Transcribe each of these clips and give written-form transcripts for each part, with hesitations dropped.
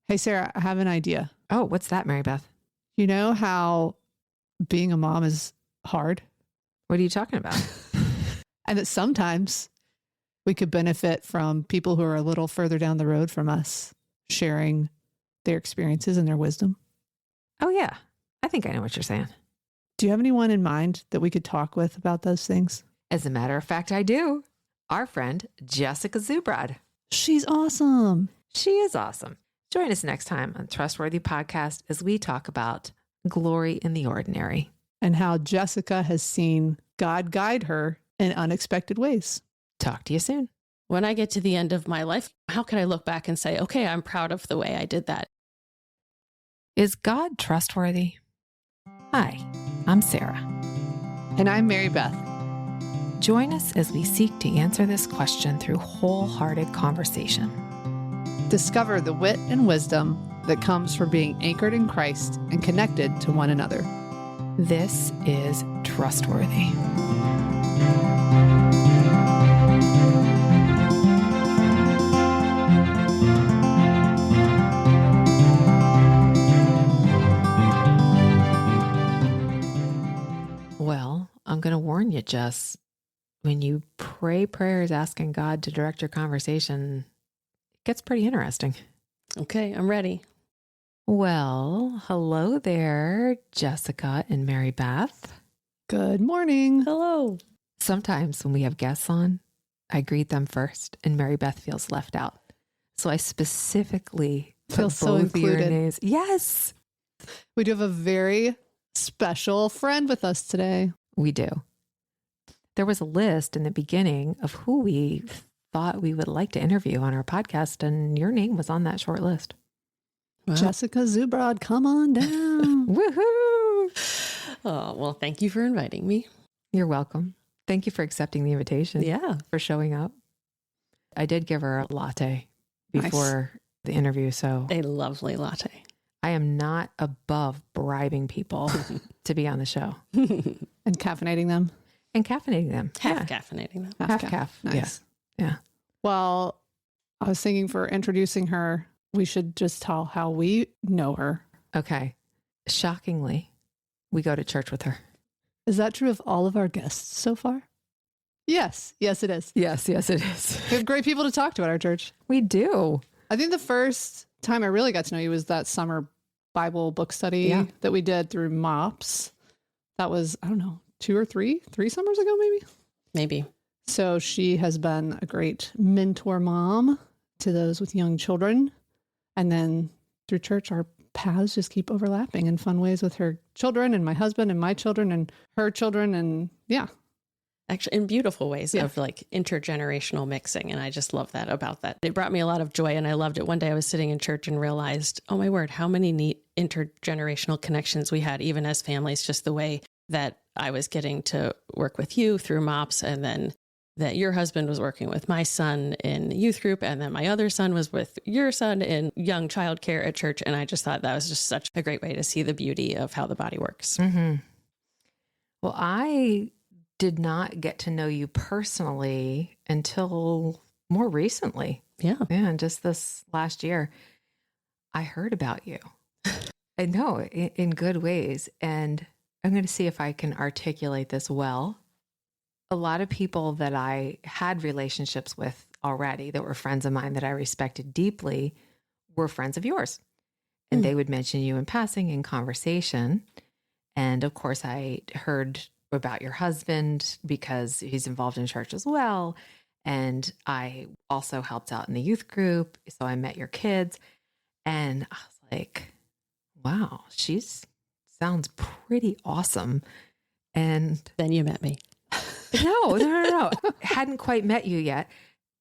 Hey, Sarah, I have an idea. Oh, what's that, Mary Beth? You know how being a mom is hard? What are you talking about? And that sometimes we could benefit from people who are a little further down the road from us sharing their experiences and their wisdom. Oh, yeah. I think I know what you're saying. Do you have anyone in mind that we could talk with about those things? As a matter of fact, I do. Our friend, Jessica Zubrod. She's awesome. She is awesome. Join us next time on Trustworthy Podcast as we talk about glory in the ordinary. And how Jessica has seen God guide her in unexpected ways. Talk to you soon. When I get to the end of my life, how can I look back and say, okay, I'm proud of the way I did that? Is God trustworthy? Hi, I'm Sarah. And I'm Mary Beth. Join us as we seek to answer this question through wholehearted conversation. Discover the wit and wisdom that comes from being anchored in Christ and connected to one another. This is Trustworthy. Well, I'm going to warn you, Jess. When you pray prayers asking God to direct your conversation, it gets pretty interesting. Okay, I'm ready. Well, hello there, Jessica and Mary Beth. Good morning. Hello. Sometimes when we have guests on, I greet them first and Mary Beth feels left out. So I specifically Feel put so both of your included. names. Yes, We do have a very special friend with us today. we do. There was a list in the beginning of who we thought we would like to interview on our podcast, and your name was on that short list. Wow. Jessica Zubrod, come on down. Woohoo! Oh, well, thank you for inviting me. You're welcome. Thank you for accepting the invitation. Yeah. For showing up. I did give her a latte before the interview, so A lovely latte. I am not above bribing people to be on the show And caffeinating them. and caffeinating them. Half caffeinating them. Half calf. Nice. Yeah. Well, I was thinking for introducing her, we should just tell how we know her. Okay. Shockingly, we go to church with her. Is that true of all of our guests so far? Yes. Yes, it is. Yes, it is. We have great people to talk to at our church. We do. I think the first time I really got to know you was that summer Bible book study that we did through MOPS. That was, I don't know, three summers ago, maybe. Maybe. So she has been a great mentor mom to those with young children. And then through church, our paths just keep overlapping in fun ways with her children and my husband and my children and her children. And yeah. Actually, in beautiful ways Yeah. of like intergenerational mixing. And I just love that about that. It brought me a lot of joy and I loved it. One day I was sitting in church and realized, oh my word, how many neat intergenerational connections we had, even as families, just the way that I was getting to work with you through MOPS, and then that your husband was working with my son in youth group, and then my other son was with your son in young child care at church. And I just thought that was just such a great way to see the beauty of how the body works. Mm-hmm. Well, I did not get to know you personally until more recently. Yeah. Yeah, just this last year, I heard about you. I know in good ways. And I'm going to see if I can articulate this well. A lot of people that I had relationships with already that were friends of mine that I respected deeply were friends of yours. And they would mention you in passing in conversation. And of course, I heard about your husband because he's involved in church as well. And I also helped out in the youth group. So I met your kids and I was like, wow, sounds pretty awesome. And Then you met me. no. Hadn't quite met you yet.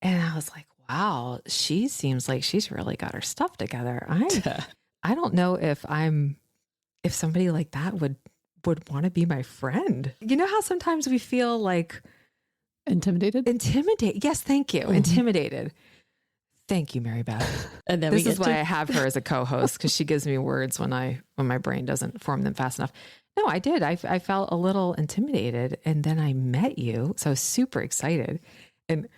And I was like, wow, she seems like she's really got her stuff together. I don't know if somebody like that would want to be my friend. You know how sometimes we feel like Intimidated? Yes, thank you. Intimidated. Thank you, Mary Beth. And then This is why I have her as a co-host, because she gives me words when my brain doesn't form them fast enough. No, I did. I felt a little intimidated, and then I met you, so I was super excited. And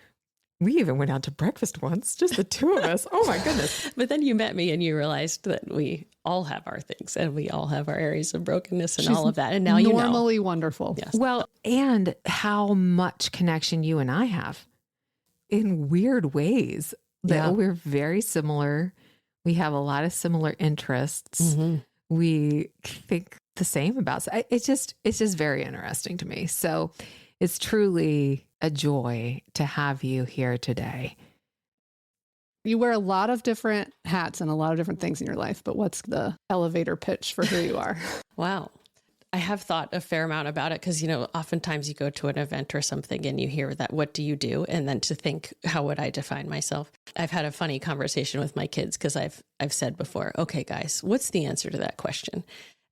We even went out to breakfast once, just the two of us. Oh my goodness. But then you met me and you realized that we all have our things and we all have our areas of brokenness and She's all of that. And now you know. normally wonderful. Yes. Well, and how much connection you and I have in weird ways that Yeah. we're very similar. We have a lot of similar interests. Mm-hmm. We think the same about it's just very interesting to me. So it's truly a joy to have you here today. You wear a lot of different hats and a lot of different things in your life, but what's the elevator pitch for who you are? Wow. I have thought a fair amount about it because, oftentimes you go to an event or something and you hear that, what do you do? And then to think, how would I define myself? I've had a funny conversation with my kids because I've said before, okay, guys, what's the answer to that question?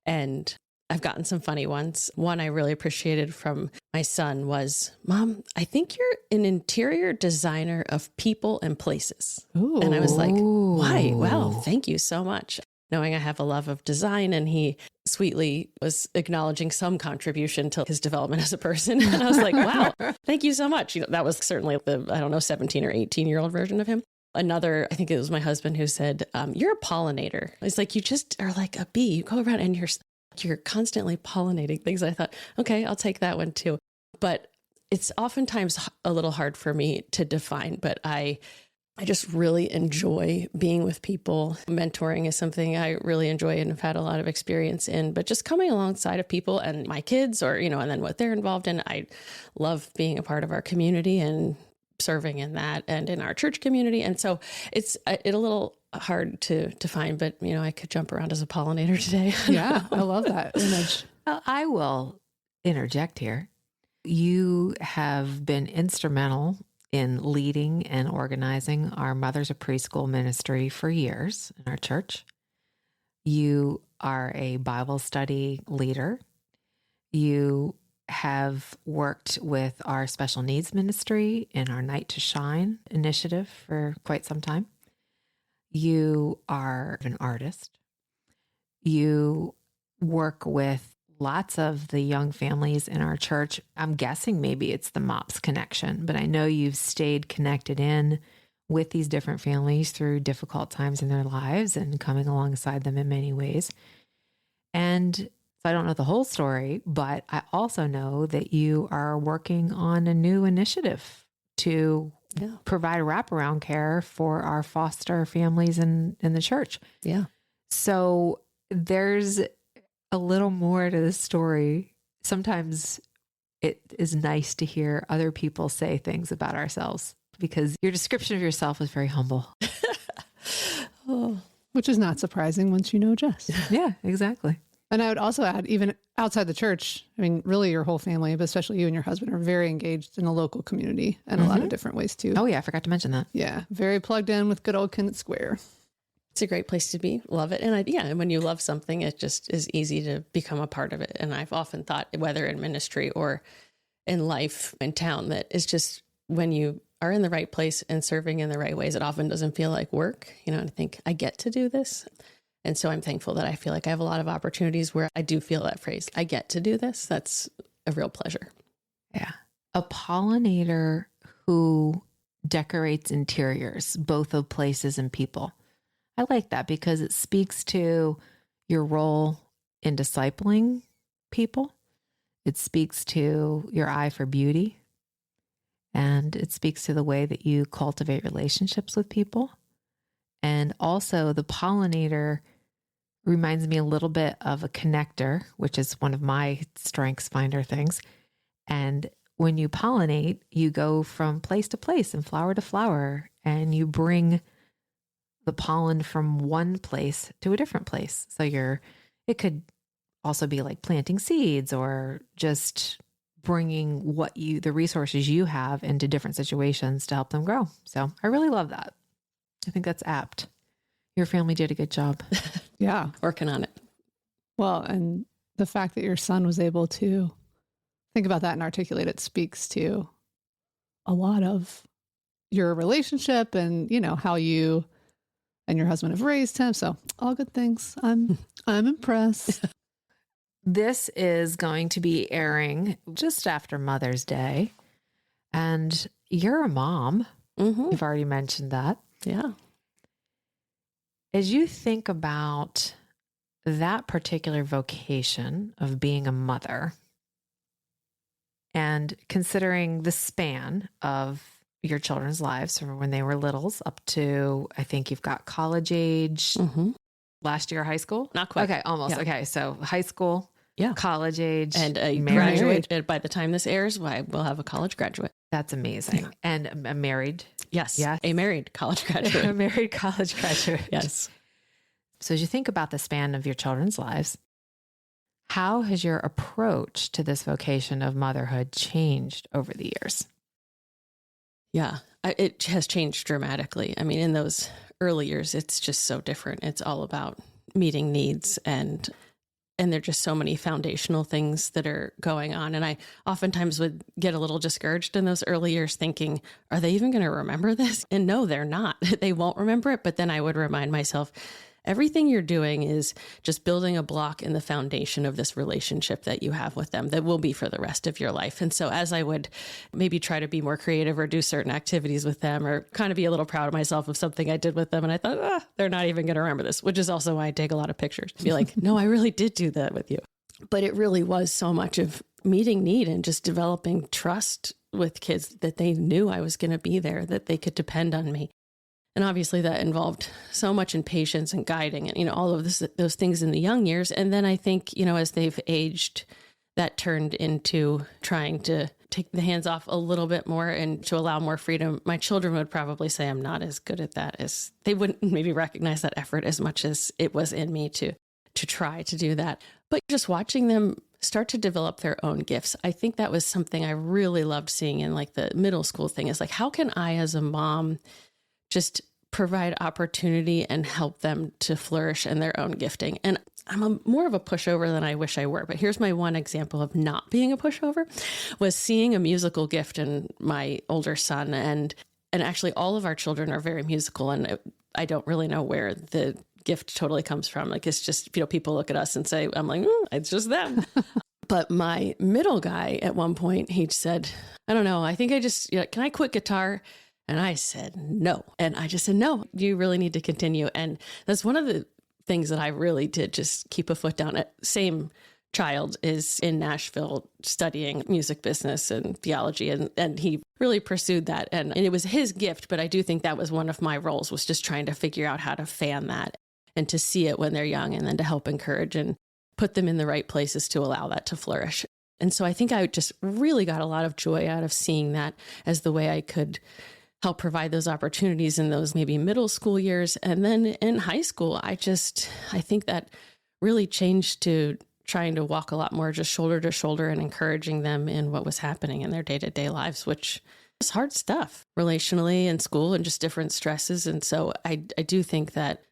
And I've gotten some funny ones. One I really appreciated from my son was, Mom, I think you're an interior designer of people and places. Ooh. And I was like, why? Wow, thank you so much. Knowing I have a love of design, and he sweetly was acknowledging some contribution to his development as a person. And I was like, wow, thank you so much. That was certainly the, 17 or 18-year-old version of him. Another, I think it was my husband who said, you're a pollinator. It's like, you just are like a bee. You go around and you're constantly pollinating things. I thought, okay, I'll take that one too. But it's oftentimes a little hard for me to define, but I just really enjoy being with people. Mentoring is something I really enjoy and have had a lot of experience in, but just coming alongside of people and my kids and then what they're involved in. I love being a part of our community and serving in that and in our church community. And so it's a little hard to find, but I could jump around as a pollinator today. Yeah, I love that image. I will interject here. You have been instrumental in leading and organizing our Mothers of Preschool ministry for years in our church. You are a Bible study leader. You have worked with our special needs ministry in our Night to Shine initiative for quite some time. You are an artist. You work with lots of the young families in our church. I'm guessing maybe it's the MOPS connection, but I know you've stayed connected in with these different families through difficult times in their lives and coming alongside them in many ways. And so I don't know the whole story, but I also know that you are working on a new initiative to provide wraparound care for our foster families in the church. Yeah. So there's a little more to the story. Sometimes it is nice to hear other people say things about ourselves because your description of yourself is very humble. Which is not surprising once you know Jess. Yeah, exactly. And I would also add, even outside the church, I mean, really your whole family, but especially you and your husband are very engaged in the local community in a lot of different ways too. Oh yeah, I forgot to mention that. Yeah, very plugged in with good old Kennett Square. It's a great place to be. Love it. And when you love something, it just is easy to become a part of it. And I've often thought, whether in ministry or in life in town, that it's just when you are in the right place and serving in the right ways, it often doesn't feel like work, and I think I get to do this. And so I'm thankful that I feel like I have a lot of opportunities where I do feel that phrase, I get to do this. That's a real pleasure. Yeah. A pollinator who decorates interiors, both of places and people. I like that because it speaks to your role in discipling people. It speaks to your eye for beauty. And it speaks to the way that you cultivate relationships with people. And also the pollinator reminds me a little bit of a connector, which is one of my strengths finder things. And when you pollinate, you go from place to place and flower to flower, and you bring the pollen from one place to a different place. So it could also be like planting seeds or just bringing the resources you have into different situations to help them grow. So I really love that. I think that's apt. Your family did a good job. Yeah. Working on it. Well, and the fact that your son was able to think about that and articulate it speaks to a lot of your relationship and, how you and your husband have raised him. So all good things. I'm impressed. This is going to be airing just after Mother's Day. And you're a mom. Mm-hmm. You've already mentioned that. Yeah. As you think about that particular vocation of being a mother and considering the span of your children's lives from when they were littles up to, I think you've got college age, Mm-hmm. last year, high school? Not quite. Okay, almost. Yeah. Okay, so high school, Yeah. college age, And a married. graduate. And by the time this airs, we'll have a college graduate. That's amazing. Yeah. And a married. Yes. Yes. A married college A graduate. married college graduate. Yes. So as you think about the span of your children's lives, how has your approach to this vocation of motherhood changed over the years? Yeah. It has changed dramatically. I mean, in those early years, it's just so different. It's all about meeting needs and there are just so many foundational things that are going on. And I oftentimes would get a little discouraged in those early years thinking, are they even going to remember this? And no, they're not. They won't remember it. But then I would remind myself, everything you're doing is just building a block in the foundation of this relationship that you have with them that will be for the rest of your life. And so as I would maybe try to be more creative or do certain activities with them or kind of be a little proud of myself of something I did with them, and I thought, they're not even going to remember this, which is also why I take a lot of pictures to be like, no, I really did do that with you. But it really was so much of meeting need and just developing trust with kids that they knew I was going to be there, that they could depend on me. And obviously that involved so much in patience and guiding and, all of those things in the young years. And then I think, as they've aged, that turned into trying to take the hands off a little bit more and to allow more freedom. My children would probably say I'm not as good at that as they wouldn't maybe recognize that effort as much as it was in me to try to do that. But just watching them start to develop their own gifts. I think that was something I really loved seeing in like the middle school thing is like, how can I as a mom just provide opportunity and help them to flourish in their own gifting? And I'm more of a pushover than I wish I were. But here's my one example of not being a pushover was seeing a musical gift in my older son. And actually all of our children are very musical. And I don't really know where the gift totally comes from. Like, it's just, people look at us and say, I'm like, it's just them. But my middle guy at one point, he said, I don't know, I think I just, can I quit guitar? And I said, no. And I just said, no, you really need to continue. And that's one of the things that I really did just keep a foot down. Same child is in Nashville studying music business and theology. And he really pursued that. And it was his gift. But I do think that was one of my roles, was just trying to figure out how to fan that and to see it when they're young and then to help encourage and put them in the right places to allow that to flourish. And so I think I just really got a lot of joy out of seeing that as the way I could help provide those opportunities in those maybe middle school years. And then in high school, I think that really changed to trying to walk a lot more just shoulder to shoulder and encouraging them in what was happening in their day-to-day lives, which was hard stuff relationally in school and just different stresses. And so I do think that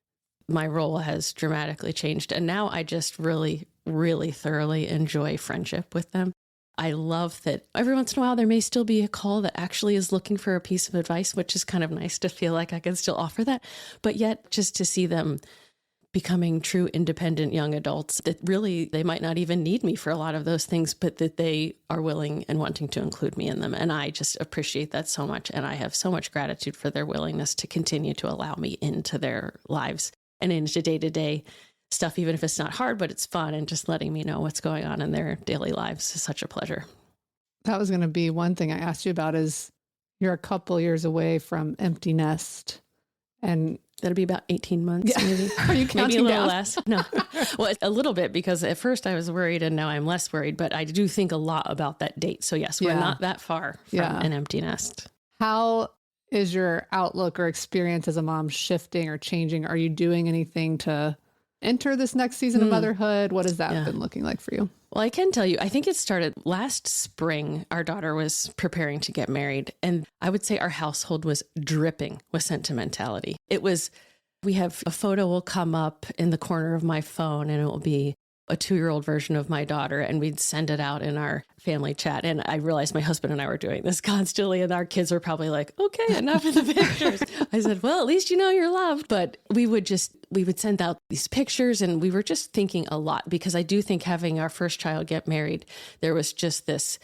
my role has dramatically changed. And now I just really, really thoroughly enjoy friendship with them. I love that every once in a while there may still be a call that actually is looking for a piece of advice, which is kind of nice to feel like I can still offer that. But yet just to see them becoming true independent young adults that really, they might not even need me for a lot of those things, but that they are willing and wanting to include me in them. And I just appreciate that so much. And I have so much gratitude for their willingness to continue to allow me into their lives and into day-to-day stuff, even if it's not hard, but it's fun, and just letting me know what's going on in their daily lives is such a pleasure. That was going to be one thing I asked you about is you're a couple years away from empty nest, and that'll be about 18 months, maybe. Are you counting maybe a little down? less? No. Well, a little bit, because at first I was worried and now I'm less worried, but I do think a lot about that date. So yes, we're not that far from an empty nest. How is your outlook or experience as a mom shifting or changing? Are you doing anything to enter this next season of motherhood? What has that been looking like for you? Well, I can tell you, I think it started last spring. Our daughter was preparing to get married, and I would say our household was dripping with sentimentality. We have a photo will come up in the corner of my phone, and it will be a 2-year-old version of my daughter, and we'd send it out in our family chat. And I realized my husband and I were doing this constantly, and our kids were probably like, okay, enough of the pictures. I said, well, at least you know you're loved. But we would send out these pictures, and we were just thinking a lot, because I do think having our first child get married, there was just this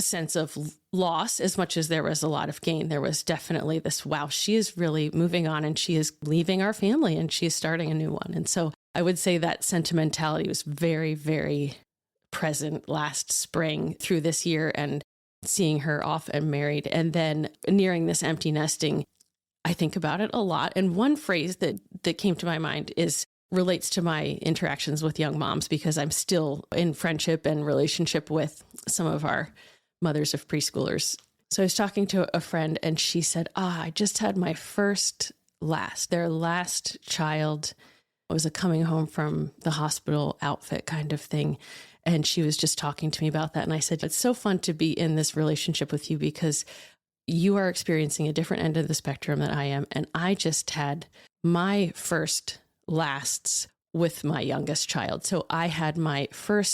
sense of loss as much as there was a lot of gain. There was definitely this, wow, she is really moving on and she is leaving our family and she is starting a new one. And so I would say that sentimentality was very, very present last spring through this year and seeing her off and married. And then nearing this empty nesting, I think about it a lot. And one phrase that came to my mind relates to my interactions with young moms, because I'm still in friendship and relationship with some of our mothers of preschoolers. So I was talking to a friend and she said, I just had my their last child. It was a coming home from the hospital outfit kind of thing. And she was just talking to me about that. And I said, it's so fun to be in this relationship with you because you are experiencing a different end of the spectrum than I am. And I just had my first lasts with my youngest child. So I had my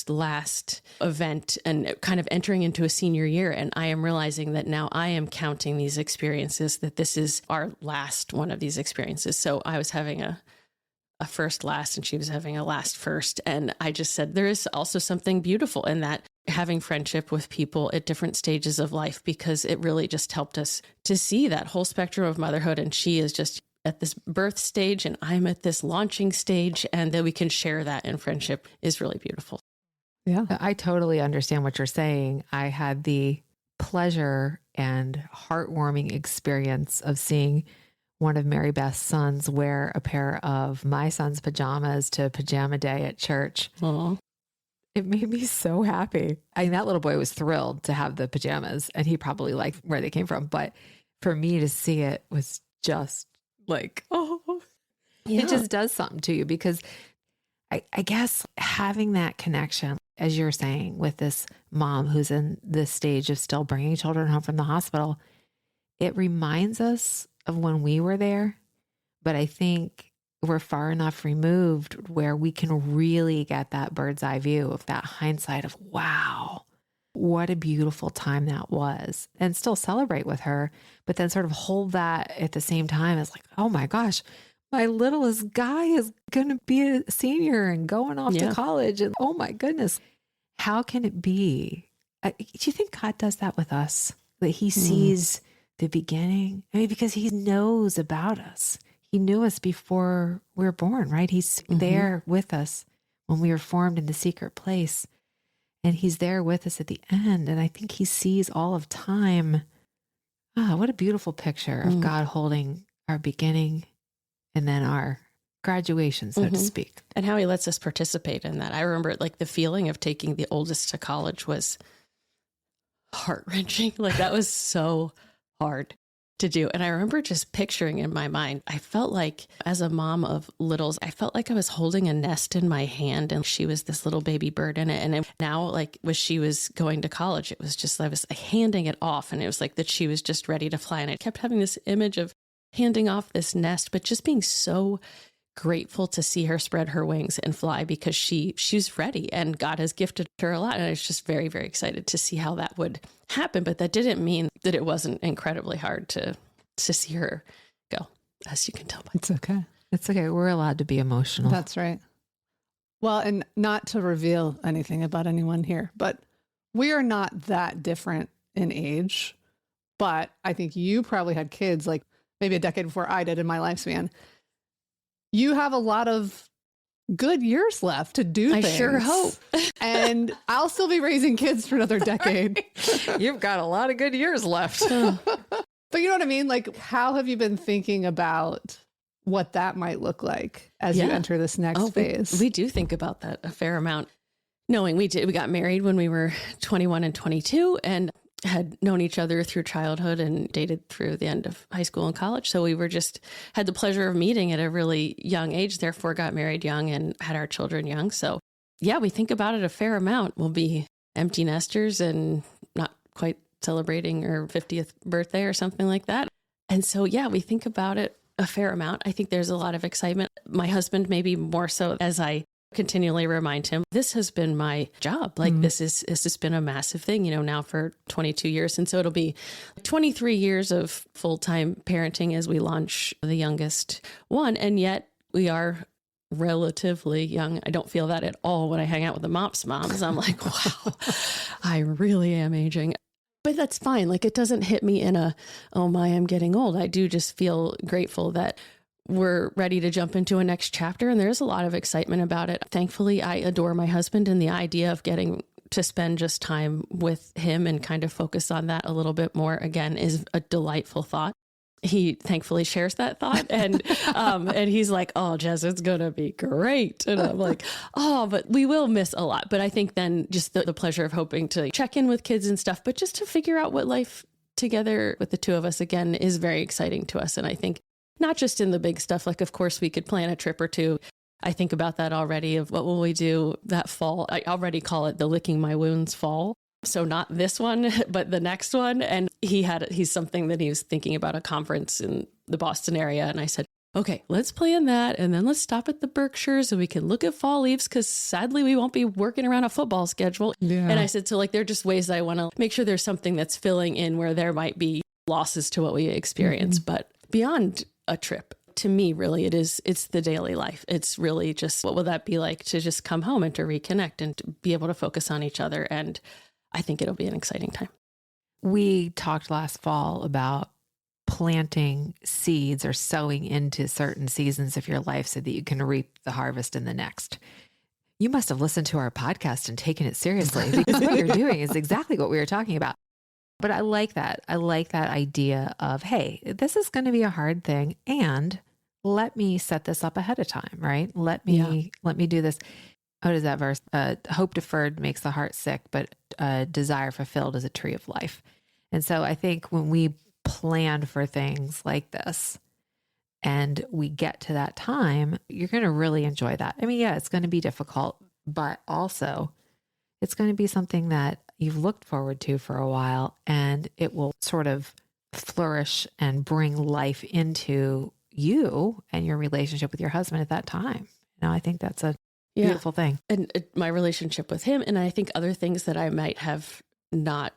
last event and kind of entering into a senior year. And I am realizing that now I am counting these experiences, that this is our last one of these experiences. So I was having a first last and she was having a last first. And I just said, there is also something beautiful in that, having friendship with people at different stages of life, because it really just helped us to see that whole spectrum of motherhood. And she is just at this birth stage and I'm at this launching stage, and that we can share that in friendship is really beautiful. Yeah. I totally understand what you're saying. I had the pleasure and heartwarming experience of seeing one of Mary Beth's sons wear a pair of my son's pajamas to pajama day at church. Aww. It made me so happy. I mean, that little boy was thrilled to have the pajamas and he probably liked where they came from. But for me to see it was just like, it just does something to you, because I guess having that connection, as you're saying, with this mom who's in this stage of still bringing children home from the hospital, it reminds us of when we were there. But I think we're far enough removed where we can really get that bird's eye view of that hindsight of, wow, what a beautiful time that was, and still celebrate with her, but then sort of hold that at the same time as like, oh my gosh, my littlest guy is going to be a senior and going off to college. And oh my goodness, how can it be? Do you think God does that with us? That he sees the beginning? I mean, because he knows about us. He knew us before we were born, right? He's there with us when we were formed in the secret place. And he's there with us at the end. And I think he sees all of time. What a beautiful picture of God holding our beginning and then our graduation, so to speak. And how he lets us participate in that. I remember like the feeling of taking the oldest to college was heart-wrenching. Like that was so hard to do. And I remember just picturing in my mind, I felt like as a mom of littles, I felt like I was holding a nest in my hand and she was this little baby bird in it. And now like when she was going to college, it was just, I was handing it off and it was like that she was just ready to fly. And I kept having this image of handing off this nest, but just being so grateful to see her spread her wings and fly, because she's ready and God has gifted her a lot. And I was just very, very excited to see how that would happen. But that didn't mean that it wasn't incredibly hard to see her go, as you can tell. It's okay. It's okay. We're allowed to be emotional. That's right. Well, and not to reveal anything about anyone here, but we are not that different in age. But I think you probably had kids like maybe a decade before I did in my lifespan. You have a lot of good years left to do things. I sure hope. And I'll still be raising kids for another decade. You've got a lot of good years left. But you know what I mean? Like, how have you been thinking about what that might look like as you enter this next phase? We do think about that a fair amount. Knowing we got married when we were 21 and 22 and had known each other through childhood and dated through the end of high school and college. So we were had the pleasure of meeting at a really young age, therefore got married young and had our children young. So yeah, we think about it a fair amount. We'll be empty nesters and not quite celebrating her 50th birthday or something like that. And so, yeah, we think about it a fair amount. I think there's a lot of excitement. My husband, maybe more so, as I continually remind him, this has been my job. Like this has been a massive thing, now for 22 years. And so it'll be 23 years of full-time parenting as we launch the youngest one. And yet we are relatively young. I don't feel that at all when I hang out with the moms. I'm like, wow, I really am aging. But that's fine. Like, it doesn't hit me in a, oh my, I'm getting old. I do just feel grateful that we're ready to jump into a next chapter. And there's a lot of excitement about it. Thankfully, I adore my husband, and the idea of getting to spend just time with him and kind of focus on that a little bit more, again, is a delightful thought. He thankfully shares that thought, and he's like, "Oh, Jess, it's gonna be great," and I'm like, "Oh, but we will miss a lot." But I think then just the pleasure of hoping to check in with kids and stuff, but just to figure out what life together with the two of us again is very exciting to us. And I think not just in the big stuff, like of course we could plan a trip or two. I think about that already of what will we do that fall. I already call it the licking my wounds fall. So not this one, but the next one. And he's something that he was thinking about, a conference in the Boston area. And I said, okay, let's plan that. And then let's stop at the Berkshires and we can look at fall leaves, because sadly we won't be working around a football schedule. Yeah. And I said, so like, there are just ways that I want to make sure there's something that's filling in where there might be losses to what we experience. Mm-hmm. But beyond a trip, to me, really, it's the daily life. It's really just, what will that be like to just come home and to reconnect and to be able to focus on each other. And I think it'll be an exciting time. We talked last fall about planting seeds or sowing into certain seasons of your life so that you can reap the harvest in the next. You must have listened to our podcast and taken it seriously, because what you're doing is exactly what we were talking about. But I like that. I like that idea of, hey, this is going to be a hard thing, and let me set this up ahead of time, right? Let me do this. What is that verse? Hope deferred makes the heart sick, but desire fulfilled is a tree of life. And so I think when we plan for things like this and we get to that time, you're going to really enjoy that. I mean, yeah, it's going to be difficult, but also it's going to be something that you've looked forward to for a while, and it will sort of flourish and bring life into you and your relationship with your husband at that time. You know, I think that's a beautiful thing. And my relationship with him, and I think other things that I might have not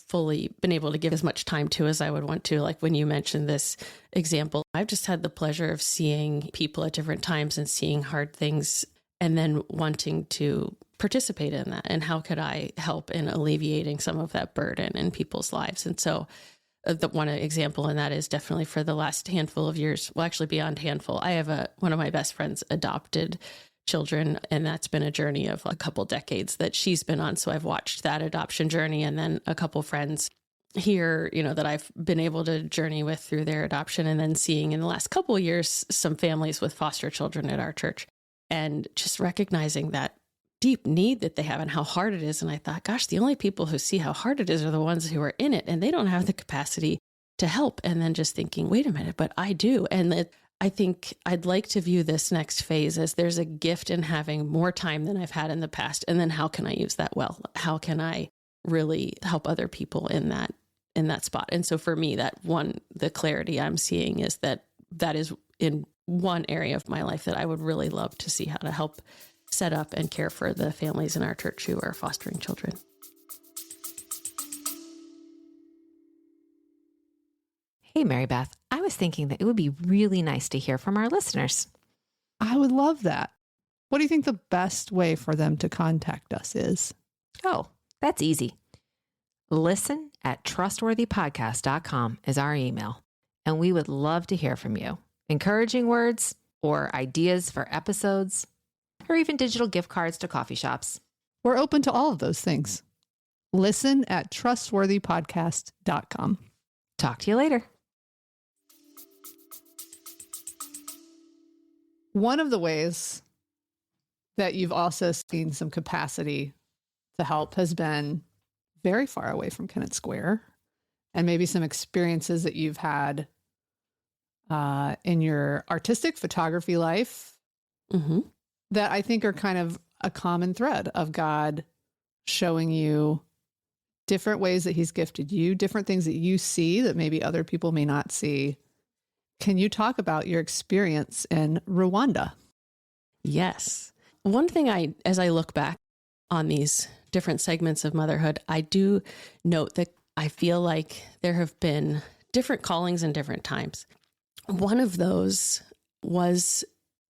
fully been able to give as much time to as I would want to. Like when you mentioned this example, I've just had the pleasure of seeing people at different times and seeing hard things, and then wanting to participate in that. And how could I help in alleviating some of that burden in people's lives? And so the one example in that is definitely for the last handful of years, well, actually beyond handful, I have one of my best friends adopted children, and that's been a journey of a couple decades that she's been on. So I've watched that adoption journey, and then a couple friends here, that I've been able to journey with through their adoption, and then seeing in the last couple of years some families with foster children at our church, and just recognizing that deep need that they have and how hard it is. And I thought, gosh, the only people who see how hard it is are the ones who are in it, and they don't have the capacity to help. And then just thinking, wait a minute, but I do. And I think I'd like to view this next phase as there's a gift in having more time than I've had in the past. And then how can I use that well? How can I really help other people in that spot? And so for me, the clarity I'm seeing is that is in one area of my life that I would really love to see how to help set up and care for the families in our church who are fostering children. Hey, Mary Beth, I was thinking that it would be really nice to hear from our listeners. I would love that. What do you think the best way for them to contact us is? Oh, that's easy. listen@trustworthypodcast.com is our email, and we would love to hear from you. Encouraging words or ideas for episodes, or even digital gift cards to coffee shops. We're open to all of those things. listen@trustworthypodcast.com. Talk to you later. One of the ways that you've also seen some capacity to help has been very far away from Kennett Square, and maybe some experiences that you've had in your artistic photography life that I think are kind of a common thread of God showing you different ways that he's gifted you, different things that you see that maybe other people may not see. Can you talk about your experience in Rwanda? Yes. One thing as I look back on these different segments of motherhood, I do note that I feel like there have been different callings in different times. One of those was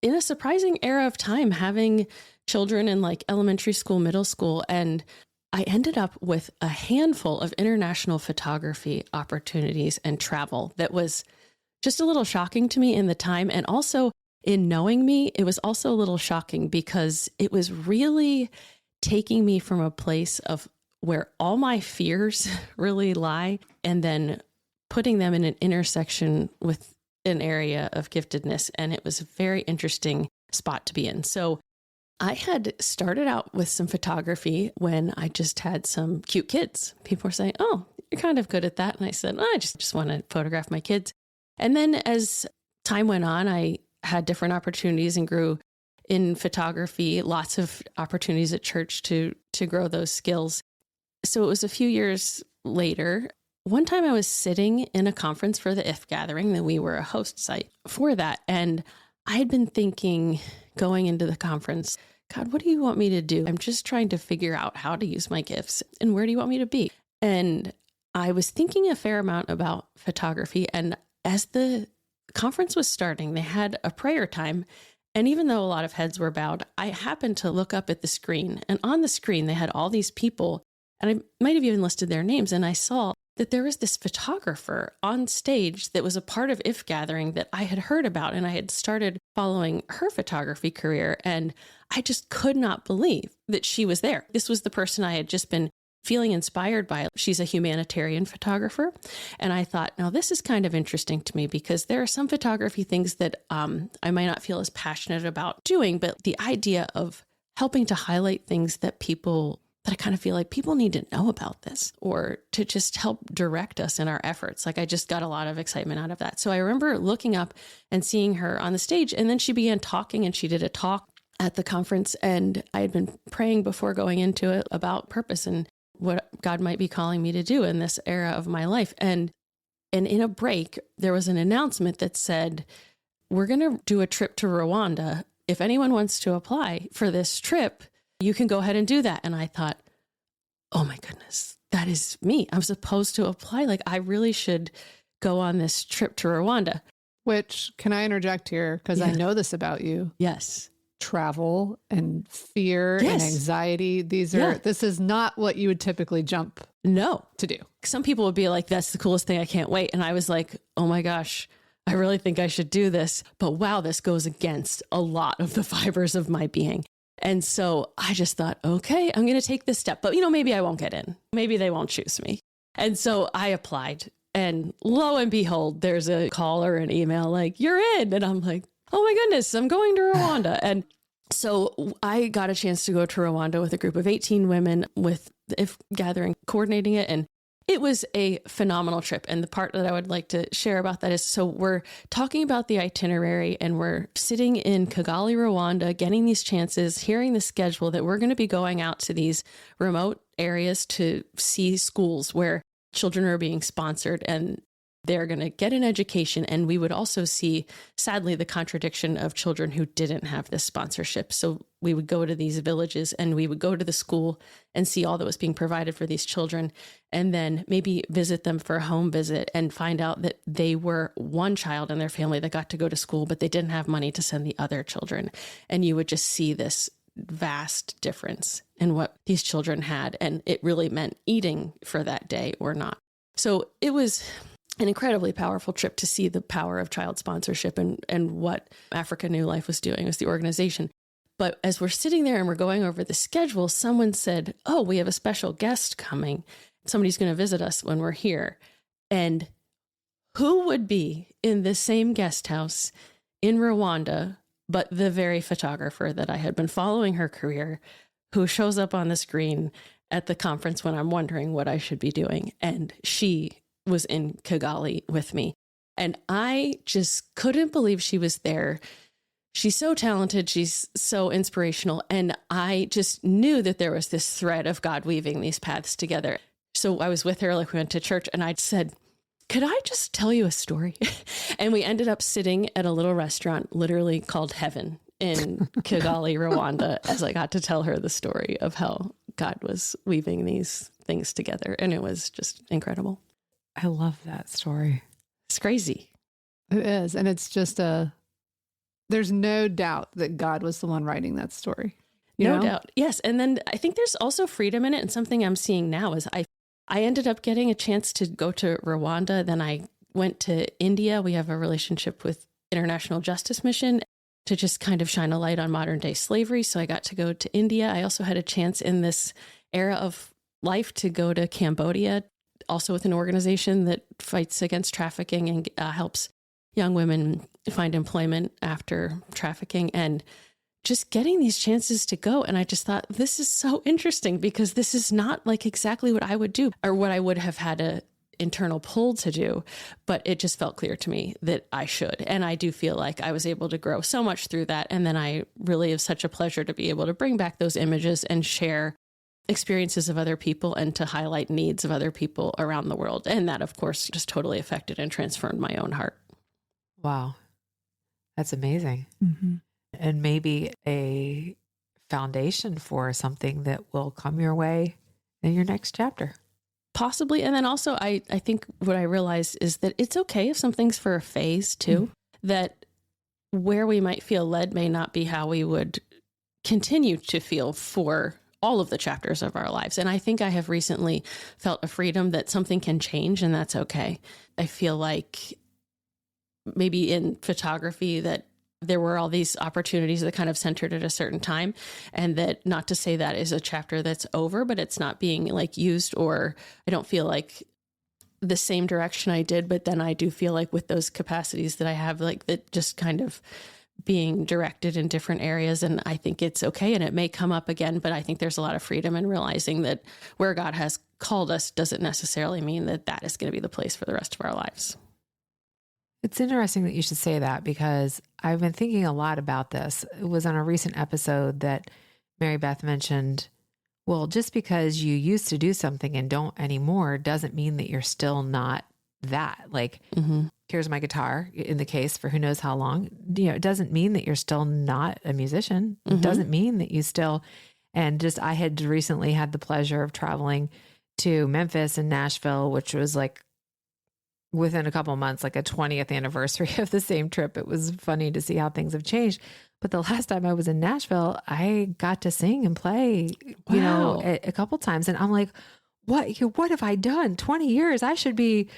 in a surprising era of time, having children in like elementary school, middle school, and I ended up with a handful of international photography opportunities and travel that was just a little shocking to me in the time. And also in knowing me, it was also a little shocking because it was really taking me from a place of where all my fears really lie and then putting them in an intersection with an area of giftedness. And it was a very interesting spot to be in. So I had started out with some photography when I just had some cute kids. People were saying, "Oh, you're kind of good at that." And I said, "I just want to photograph my kids." And then as time went on, I had different opportunities and grew in photography, lots of opportunities at church to grow those skills. So it was a few years later. One time I was sitting in a conference for the IF gathering, that we were a host site for that. And I had been thinking going into the conference, God, what do you want me to do? I'm just trying to figure out how to use my gifts and where do you want me to be? And I was thinking a fair amount about photography. And as the conference was starting, they had a prayer time. And even though a lot of heads were bowed, I happened to look up at the screen. And on the screen, they had all these people. And I might have even listed their names. And I saw that there was this photographer on stage that was a part of IF Gathering that I had heard about. And I had started following her photography career. And I just could not believe that she was there. This was the person I had just been feeling inspired by. She's a humanitarian photographer. And I thought, now this is kind of interesting to me because there are some photography things that I might not feel as passionate about doing, but the idea of helping to highlight things that I kind of feel like people need to know about this, or to just help direct us in our efforts. Like I just got a lot of excitement out of that. So I remember looking up and seeing her on the stage, and then she began talking, and she did a talk at the conference. And I had been praying before going into it about purpose and what God might be calling me to do in this era of my life. And in a break, there was an announcement that said, we're going to do a trip to Rwanda. If anyone wants to apply for this trip, you can go ahead and do that. And I thought, oh my goodness, that is me. I'm supposed to apply. Like I really should go on this trip to Rwanda. Which, can I interject here? Because I know this about you. Yes. Travel and fear and anxiety. This is not what you would typically jump to do. Some people would be like, that's the coolest thing. I can't wait. And I was like, oh my gosh, I really think I should do this. But wow, this goes against a lot of the fibers of my being. And so I just thought, okay, I'm going to take this step, but maybe I won't get in. Maybe they won't choose me. And so I applied, and lo and behold, there's a call or an email like, you're in. And I'm like, oh my goodness, I'm going to Rwanda. And so I got a chance to go to Rwanda with a group of 18 women with the IF Gathering coordinating it. And it was a phenomenal trip. And the part that I would like to share about that is, so we're talking about the itinerary and we're sitting in Kigali, Rwanda, getting these chances, hearing the schedule that we're going to be going out to these remote areas to see schools where children are being sponsored and they're going to get an education. And we would also see, sadly, the contradiction of children who didn't have this sponsorship. So we would go to these villages and we would go to the school and see all that was being provided for these children, and then maybe visit them for a home visit and find out that they were one child in their family that got to go to school, but they didn't have money to send the other children. And you would just see this vast difference in what these children had. And it really meant eating for that day or not. So it was an incredibly powerful trip to see the power of child sponsorship and what Africa New Life was doing as the organization. But as we're sitting there and we're going over the schedule, someone said, oh, we have a special guest coming. Somebody's going to visit us when we're here. And who would be in the same guest house in Rwanda, but the very photographer that I had been following her career, who shows up on the screen at the conference when I'm wondering what I should be doing. And she was in Kigali with me. And I just couldn't believe she was there. She's so talented. She's so inspirational. And I just knew that there was this thread of God weaving these paths together. So I was with her, like we went to church, and I said, could I just tell you a story? And we ended up sitting at a little restaurant, literally called Heaven, in Kigali, Rwanda, as I got to tell her the story of how God was weaving these things together. And it was just incredible. I love that story. It's crazy. It is. And it's just there's no doubt that God was the one writing that story. No doubt. Yes. And then I think there's also freedom in it. And something I'm seeing now is I ended up getting a chance to go to Rwanda. Then I went to India. We have a relationship with International Justice Mission to just kind of shine a light on modern day slavery. So I got to go to India. I also had a chance in this era of life to go to Cambodia, also with an organization that fights against trafficking and helps young women find employment after trafficking, and just getting these chances to go. And I just thought, this is so interesting because this is not like exactly what I would do or what I would have had a internal pull to do, but it just felt clear to me that I should. And I do feel like I was able to grow so much through that. And then I really have such a pleasure to be able to bring back those images and share experiences of other people and to highlight needs of other people around the world. And that, of course, just totally affected and transformed my own heart. Wow. That's amazing. Mm-hmm. And maybe a foundation for something that will come your way in your next chapter. Possibly. And then also, I think what I realized is that it's okay if something's for a phase too, that where we might feel led may not be how we would continue to feel for all of the chapters of our lives. And I think I have recently felt a freedom that something can change and that's okay. I feel like maybe in photography that there were all these opportunities that kind of centered at a certain time, and that not to say that is a chapter that's over, but it's not being like used, or I don't feel like the same direction I did, but then I do feel like with those capacities that I have, like that just kind of being directed in different areas. And I think it's okay. And it may come up again, but I think there's a lot of freedom in realizing that where God has called us doesn't necessarily mean that that is going to be the place for the rest of our lives. It's interesting that you should say that because I've been thinking a lot about this. It was on a recent episode that Mary Beth mentioned, well, just because you used to do something and don't anymore doesn't mean that you're still not that. Like, here's my guitar in the case for who knows how long. It doesn't mean that you're still not a musician. It doesn't mean that you still, and just I had recently had the pleasure of traveling to Memphis and Nashville, which was like within a couple of months, like a 20th anniversary of the same trip. It was funny to see how things have changed. But the last time I was in Nashville, I got to sing and play, a couple times. And I'm like, what have I done? 20 years, I should be.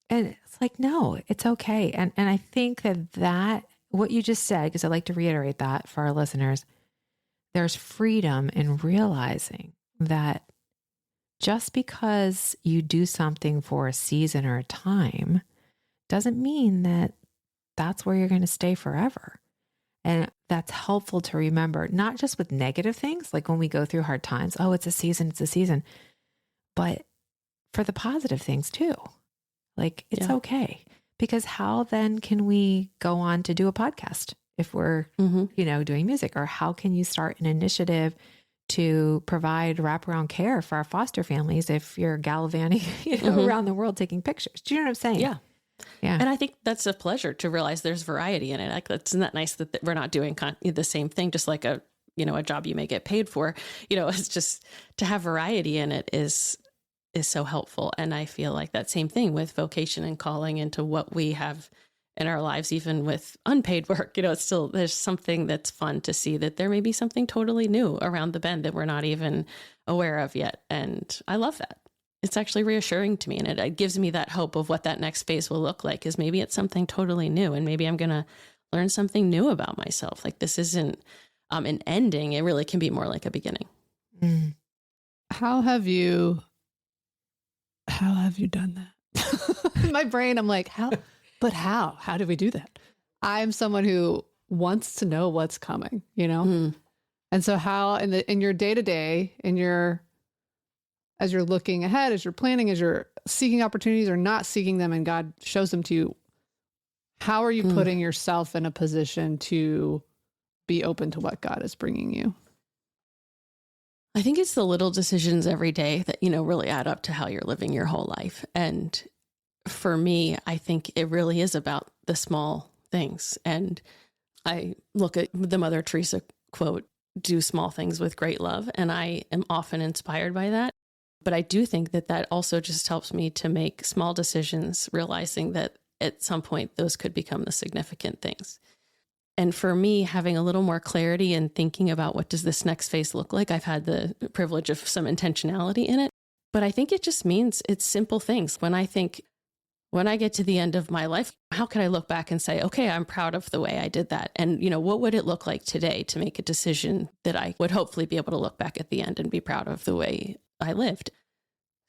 And it's like, no, it's okay. And I think that what you just said, because I'd like to reiterate that for our listeners, there's freedom in realizing that just because you do something for a season or a time doesn't mean that that's where you're going to stay forever. And that's helpful to remember, not just with negative things, like when we go through hard times, oh, it's a season, but for the positive things too. Like it's okay, because how then can we go on to do a podcast if we're, doing music, or how can you start an initiative to provide wraparound care for our foster families if you're gallivanting, around the world taking pictures? Do you know what I'm saying? Yeah. Yeah. And I think that's a pleasure to realize there's variety in it. Like, isn't that nice that we're not doing the same thing, just like a job you may get paid for, it's just to have variety in it is so helpful. And I feel like that same thing with vocation and calling into what we have in our lives, even with unpaid work, it's still, there's something that's fun to see that there may be something totally new around the bend that we're not even aware of yet. And I love that. It's actually reassuring to me. And it gives me that hope of what that next phase will look like, is maybe it's something totally new. And maybe I'm going to learn something new about myself. Like this isn't an ending. It really can be more like a beginning. Mm. How have you done that? In my brain, I'm like, how? But how? How do we do that? I'm someone who wants to know what's coming, And so how in your day-to-day, as you're looking ahead, as you're planning, as you're seeking opportunities or not seeking them and God shows them to you, how are you putting yourself in a position to be open to what God is bringing you? I think it's the little decisions every day that, really add up to how you're living your whole life. And for me, I think it really is about the small things. And I look at the Mother Teresa quote, do small things with great love. And I am often inspired by that. But I do think that also just helps me to make small decisions, realizing that at some point those could become the significant things. And for me, having a little more clarity and thinking about what does this next phase look like, I've had the privilege of some intentionality in it. But I think it just means it's simple things. When I get to the end of my life, how can I look back and say, okay, I'm proud of the way I did that? And, what would it look like today to make a decision that I would hopefully be able to look back at the end and be proud of the way I lived?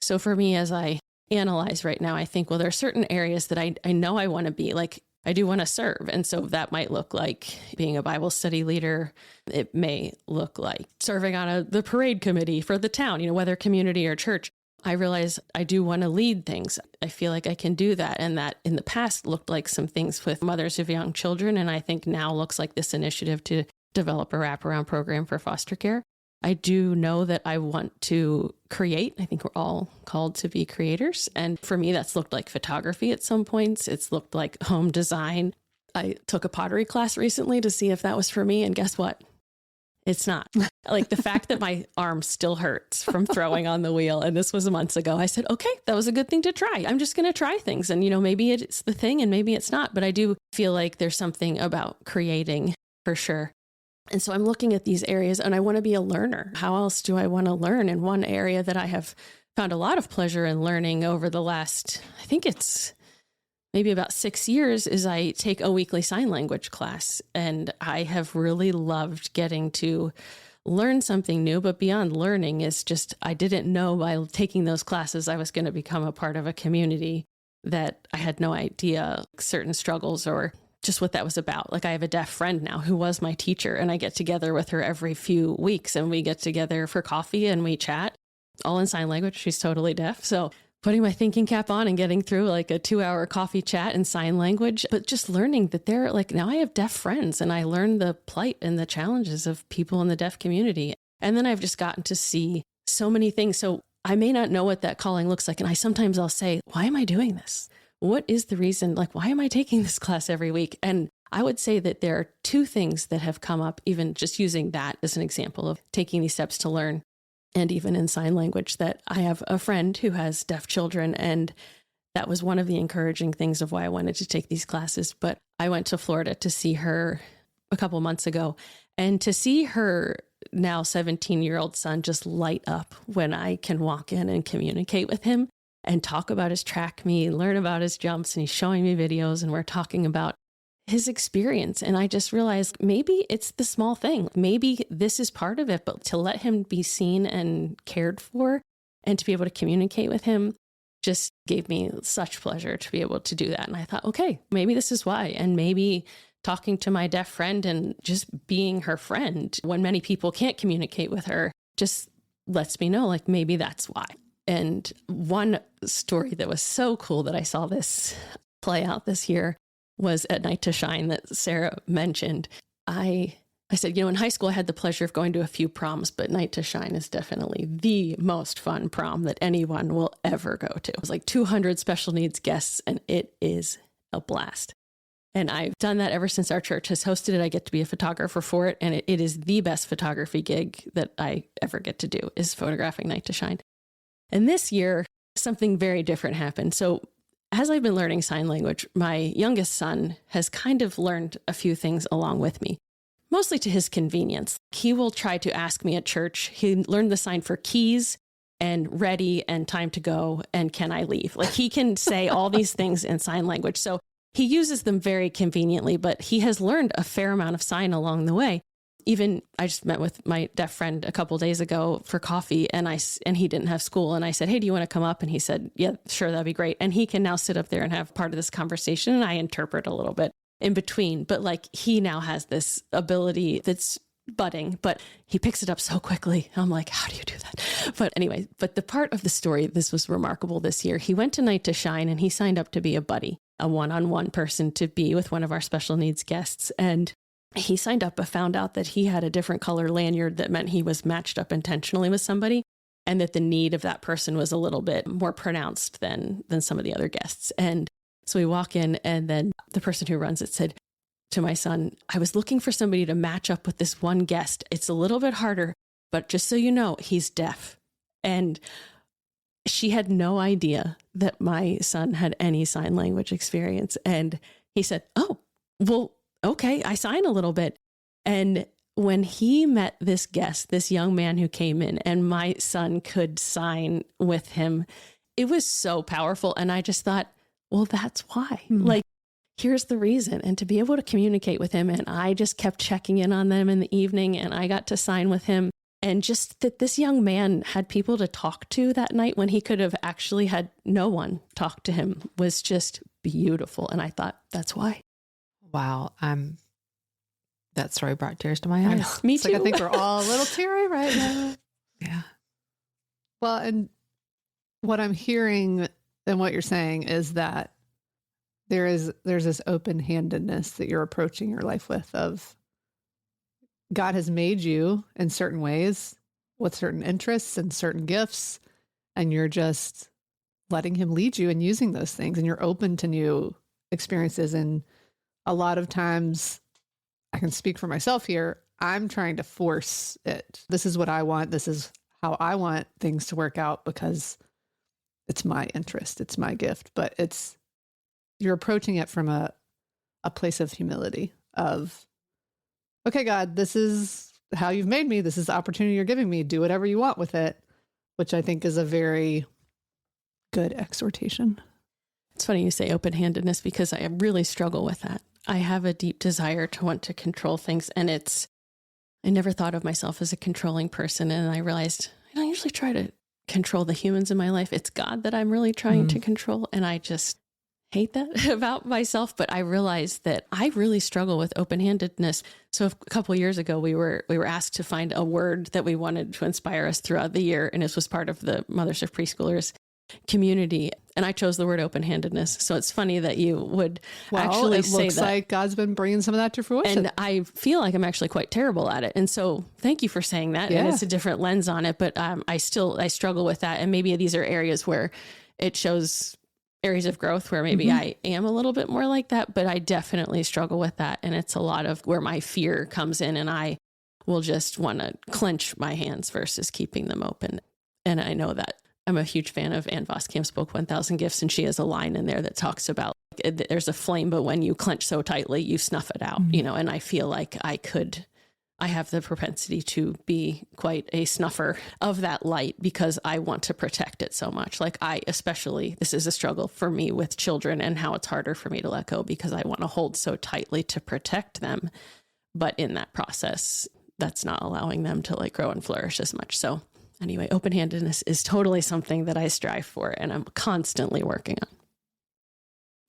So for me, as I analyze right now, I think, well, there are certain areas that I know I want to be, like I do want to serve. And so that might look like being a Bible study leader. It may look like serving on the parade committee for the town, whether community or church. I realize I do want to lead things. I feel like I can do that. And that in the past looked like some things with mothers of young children. And I think now looks like this initiative to develop a wraparound program for foster care. I do know that I want to create. I think we're all called to be creators. And for me, that's looked like photography at some points. It's looked like home design. I took a pottery class recently to see if that was for me. And guess what? It's not. Like the fact that my arm still hurts from throwing on the wheel, and this was months ago, I said, okay, that was a good thing to try. I'm just going to try things. And, maybe it's the thing and maybe it's not. But I do feel like there's something about creating for sure. And so I'm looking at these areas and I want to be a learner. How else do I want to learn? And one area that I have found a lot of pleasure in learning over the last, I think it's maybe about 6 years, is I take a weekly sign language class. And I have really loved getting to learn something new. But beyond learning is just, I didn't know by taking those classes, I was going to become a part of a community that I had no idea certain struggles or just what that was about. Like I have a deaf friend now who was my teacher, and I get together with her every few weeks and we get together for coffee and we chat all in sign language. She's totally deaf. So putting my thinking cap on and getting through like a 2-hour coffee chat in sign language, but just learning that they're like, now I have deaf friends and I learned the plight and the challenges of people in the deaf community. And then I've just gotten to see so many things. So I may not know what that calling looks like. And sometimes I'll say, why am I doing this? What is the reason? Like, why am I taking this class every week? And I would say that there are 2 things that have come up, even just using that as an example of taking these steps to learn. And even in sign language, that I have a friend who has deaf children. And that was one of the encouraging things of why I wanted to take these classes. But I went to Florida to see her a couple months ago, and to see her now 17-year-old son just light up when I can walk in and communicate with him and talk about his track meet, learn about his jumps, and he's showing me videos and we're talking about his experience. And I just realized maybe it's the small thing. Maybe this is part of it, but to let him be seen and cared for and to be able to communicate with him just gave me such pleasure to be able to do that. And I thought, okay, maybe this is why. And maybe talking to my deaf friend and just being her friend when many people can't communicate with her just lets me know, like, maybe that's why. And one story that was so cool that I saw this play out this year was at Night to Shine that Sarah mentioned. I said, in high school, I had the pleasure of going to a few proms, but Night to Shine is definitely the most fun prom that anyone will ever go to. It was like 200 special needs guests, and it is a blast. And I've done that ever since our church has hosted it. I get to be a photographer for it, and it is the best photography gig that I ever get to do, is photographing Night to Shine. And this year, something very different happened. So as I've been learning sign language, my youngest son has kind of learned a few things along with me, mostly to his convenience. He will try to ask me at church. He learned the sign for keys and ready and time to go and can I leave? Like, he can say all these things in sign language. So he uses them very conveniently, but he has learned a fair amount of sign along the way. Even I just met with my deaf friend a couple of days ago for coffee, and he didn't have school. And I said, hey, do you want to come up? And he said, yeah, sure, that'd be great. And he can now sit up there and have part of this conversation. And I interpret a little bit in between. But like, he now has this ability that's budding, but he picks it up so quickly. I'm like, how do you do that? But anyway, but the part of the story, this was remarkable this year. He went to Night to Shine and he signed up to be a buddy, a one-on-one person to be with one of our special needs guests. And he signed up, but found out that he had a different color lanyard that meant he was matched up intentionally with somebody, and that the need of that person was a little bit more pronounced than some of the other guests. And so we walk in, and then the person who runs it said to my son, I was looking for somebody to match up with this one guest. It's a little bit harder, but just so you know, he's deaf. And she had no idea that my son had any sign language experience. And he said, oh, well, okay, I sign a little bit. And when he met this guest, this young man who came in, and my son could sign with him, it was so powerful. And I just thought, well, that's why. Like, here's the reason. And to be able to communicate with him. And I just kept checking in on them in the evening, and I got to sign with him. And just that this young man had people to talk to that night when he could have actually had no one talk to him was just beautiful. And I thought, that's why. Wow. That story brought tears to my eyes. Me It's too. like, I think we're all a little teary right now. Yeah. Well, and what I'm hearing and what you're saying is that there's this open-handedness that you're approaching your life with, of God has made you in certain ways with certain interests and certain gifts, and you're just letting him lead you and using those things, and you're open to new experiences. And a lot of times, I can speak for myself here, I'm trying to force it. This is what I want. This is how I want things to work out because it's my interest. It's my gift. But you're approaching it from a place of humility of, okay, God, this is how you've made me. This is the opportunity you're giving me. Do whatever you want with it, which I think is a very good exhortation. It's funny you say open-handedness because I really struggle with that. I have a deep desire to want to control things. And I never thought of myself as a controlling person. And I realized I don't usually try to control the humans in my life. It's God that I'm really trying to control. And I just hate that about myself. But I realized that I really struggle with open-handedness. So a couple of years ago, we were asked to find a word that we wanted to inspire us throughout the year. And this was part of the Mothers of Preschoolers community. And I chose the word open-handedness. So it's funny that you would actually say that. It looks like God's been bringing some of that to fruition. And I feel like I'm actually quite terrible at it. And so thank you for saying that. Yeah. And it's a different lens on it, but I struggle with that. And maybe these are areas where it shows areas of growth where maybe I am a little bit more like that, but I definitely struggle with that. And it's a lot of where my fear comes in, and I will just want to clench my hands versus keeping them open. And I know that I'm a huge fan of Ann Voskamp's book, 1,000 Gifts. And she has a line in there that talks about there's a flame, but when you clench so tightly, you snuff it out, and I feel like I have the propensity to be quite a snuffer of that light because I want to protect it so much. Like this is a struggle for me with children and how it's harder for me to let go because I want to hold so tightly to protect them. But in that process, that's not allowing them to like grow and flourish as much. So anyway, open-handedness is totally something that I strive for and I'm constantly working on.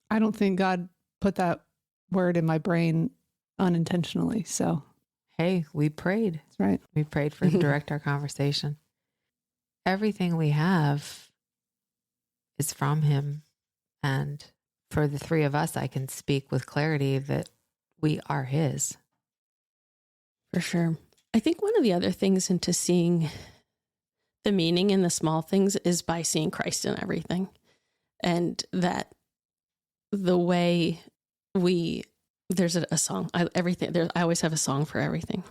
I don't think God put that word in my brain unintentionally. So, Hey, we prayed. that's right. We prayed for him to direct our conversation. Everything we have is from him. And for the three of us, I can speak with clarity that we are his. For sure. I think one of the other things into seeing the meaning in the small things is by seeing Christ in everything. And that the way there's a song, I always have a song for everything.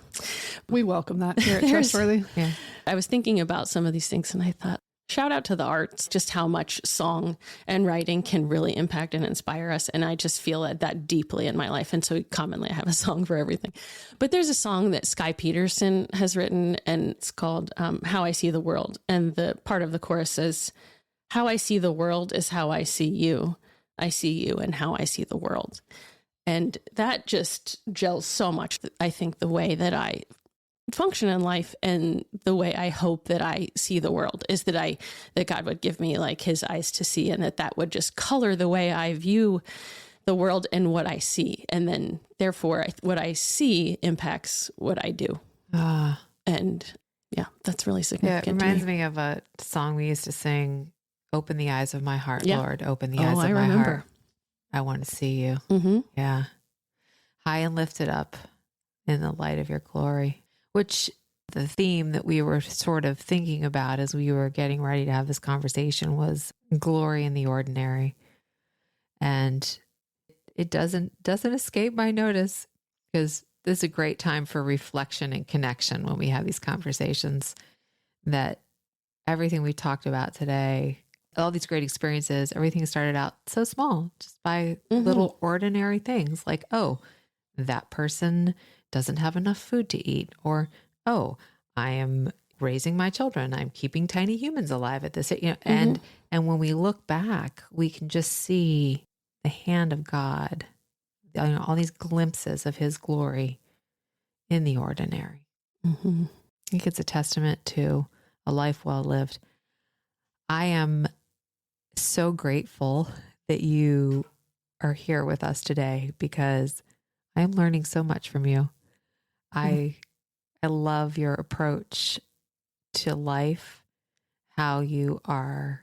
We welcome that here at Trustworthy. Yeah. I was thinking about some of these things and I thought, shout out to the arts, just how much song and writing can really impact and inspire us. And I just feel that deeply in my life. And so commonly I have a song for everything. But there's a song that Skye Peterson has written and it's called How I See the World. And the part of the chorus says, how I see the world is how I see you. I see you and how I see the world. And that just gels so much. I think the way that I function in life and the way I hope that I see the world is that God would give me like his eyes to see, and that would just color the way I view the world and what I see. And then therefore what I see impacts what I do. And yeah, that's really significant. Yeah, it reminds me of a song we used to sing, Open the Eyes of My Heart, Yeah. Lord, open the eyes of I my remember. heart. I want to see you. Mm-hmm. Yeah. High and lifted up in the light of your glory, which the theme that we were sort of thinking about as we were getting ready to have this conversation was glory in the ordinary. And it doesn't escape my notice because this is a great time for reflection and connection when we have these conversations, that everything we talked about today, all these great experiences, everything started out so small, just by little ordinary things like, oh, that person doesn't have enough food to eat, or, oh, I am raising my children. I'm keeping tiny humans alive at this, and when we look back, we can just see the hand of God, all these glimpses of his glory in the ordinary. I think it's a testament to a life well lived. I am so grateful that you are here with us today, because I am learning so much from you. I love your approach to life, how you are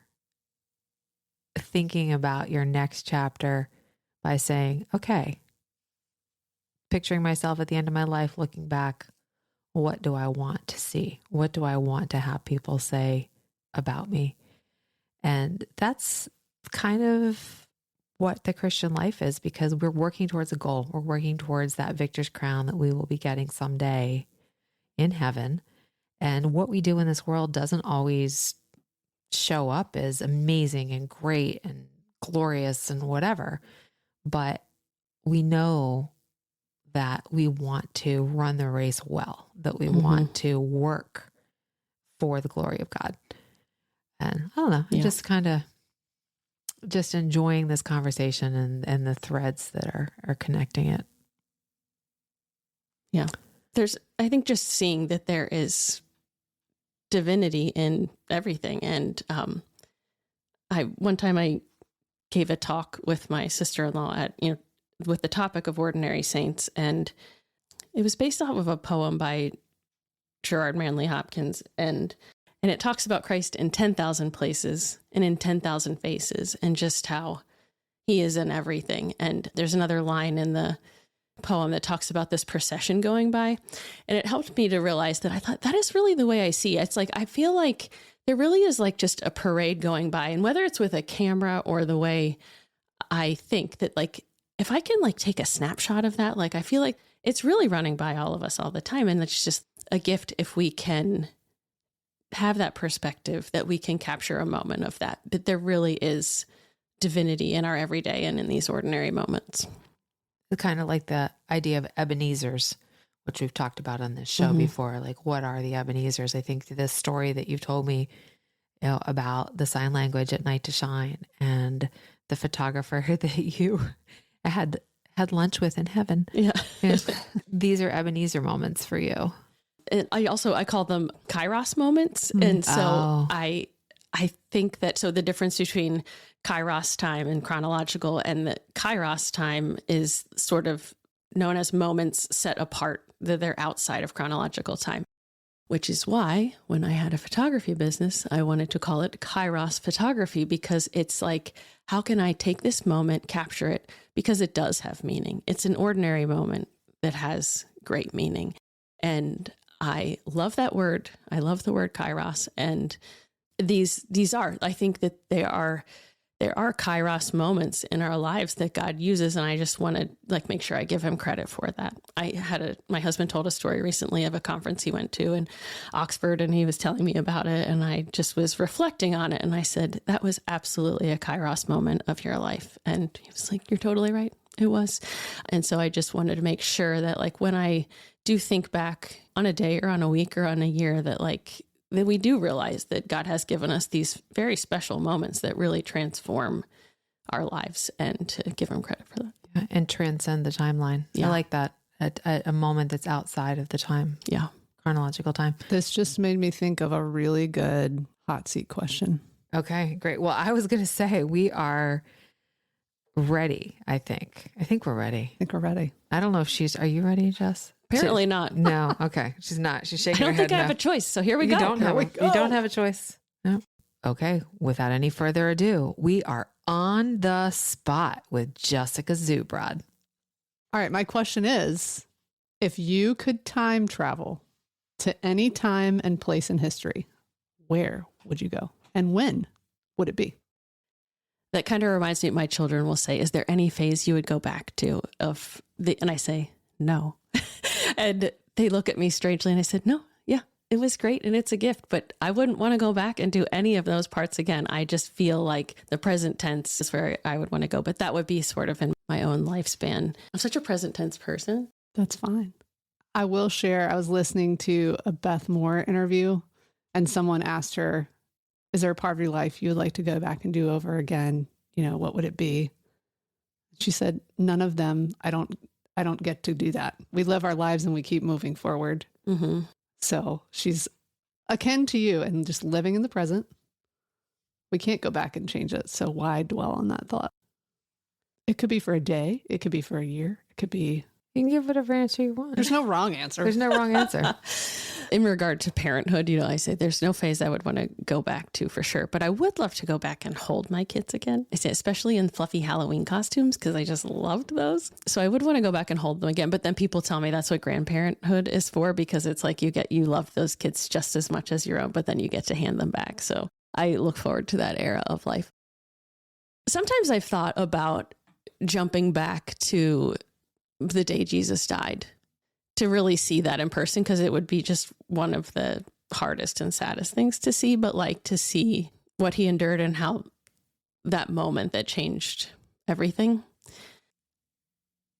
thinking about your next chapter by saying, okay, picturing myself at the end of my life, looking back, what do I want to see? What do I want to have people say about me? And that's kind of what the Christian life is, because we're working towards a goal. We're working towards that victor's crown that we will be getting someday in heaven. And what we do in this world doesn't always show up as amazing and great and glorious and whatever. But we know that we want to run the race well, that we want to work for the glory of God. And I don't know, I'm just kind of just enjoying this conversation and the threads that are connecting it. Yeah. I think just seeing that there is divinity in everything. And one time I gave a talk with my sister-in-law at, with the topic of ordinary saints. And it was based off of a poem by Gerard Manley Hopkins. And it talks about Christ in 10,000 places and in 10,000 faces, and just how he is in everything. And there's another line in the poem that talks about this procession going by. And it helped me to realize that I thought that is really the way I see it. It's like, I feel like there really is like just a parade going by. And whether it's with a camera or the way I think that, like, if I can like take a snapshot of that, like, I feel like it's really running by all of us all the time. And it's just a gift if we can have that perspective, that we can capture a moment of that there really is divinity in our everyday and in these ordinary moments. It's kind of like the idea of Ebenezer's, which we've talked about on this show before. Like, what are the Ebenezer's? I think this story that you've told me, about the sign language at Night to Shine, and the photographer that you had lunch with in heaven. Yeah. These are Ebenezer moments for you. And I call them Kairos moments. And so I think that, so the difference between Kairos time and chronological, and the Kairos time is sort of known as moments set apart, that they're outside of chronological time, which is why when I had a photography business, I wanted to call it Kairos photography, because it's like, how can I take this moment, capture it, because it does have meaning. It's an ordinary moment that has great meaning. And I love that word. I love the word Kairos. And these are, I think that there are Kairos moments in our lives that God uses. And I just want to like make sure I give him credit for that. My husband told a story recently of a conference he went to in Oxford, and he was telling me about it. And I just was reflecting on it. And I said, that was absolutely a Kairos moment of your life. And he was like, you're totally right. It was. And so I just wanted to make sure that, like, when I do think back on a day or on a week or on a year, that we do realize that God has given us these very special moments that really transform our lives, and to give him credit for that. Yeah, and transcend the timeline. Yeah. I like that. At a moment that's outside of the time. Yeah. Chronological time. This just made me think of a really good hot seat question. Okay, great. Well, I was going to say we are ready, I think. I think we're ready. I think we're ready. I don't know if are you ready, Jess? Apparently not. No. Okay. She's not. She's shaking her head. I don't think I have a choice. So here we go. You don't have a choice. No. Okay. Without any further ado, we are on the spot with Jessica Zubrod. All right. My question is, if you could time travel to any time and place in history, where would you go? And when would it be? That kind of reminds me, my children will say, is there any phase you would go back to and I say, no. And they look at me strangely, and I said, no, yeah, it was great and it's a gift, but I wouldn't want to go back and do any of those parts again. I just feel like the present tense is where I would want to go, but that would be sort of in my own lifespan. I'm such a present tense person. That's fine. I will share, I was listening to a Beth Moore interview and someone asked her, is there a part of your life you would like to go back and do over again? You know, what would it be? She said, none of them. I don't get to do that. We live our lives and we keep moving forward. Mm-hmm. So she's akin to you and just living in the present. We can't go back and change it. So why dwell on that thought? It could be for a day. It could be for a year. It could be. You can give whatever answer you want. There's no wrong answer. There's no wrong answer. In regard to parenthood, you know, I say there's no phase I would want to go back to for sure, but I would love to go back and hold my kids again. I say, especially in fluffy Halloween costumes, because I just loved those. So I would want to go back and hold them again. But then people tell me that's what grandparenthood is for, because it's like you love those kids just as much as your own, but then you get to hand them back. So I look forward to that era of life. Sometimes I've thought about jumping back to the day Jesus died, to really see that in person, because it would be just one of the hardest and saddest things to see, but like to see what he endured and how that moment that changed everything.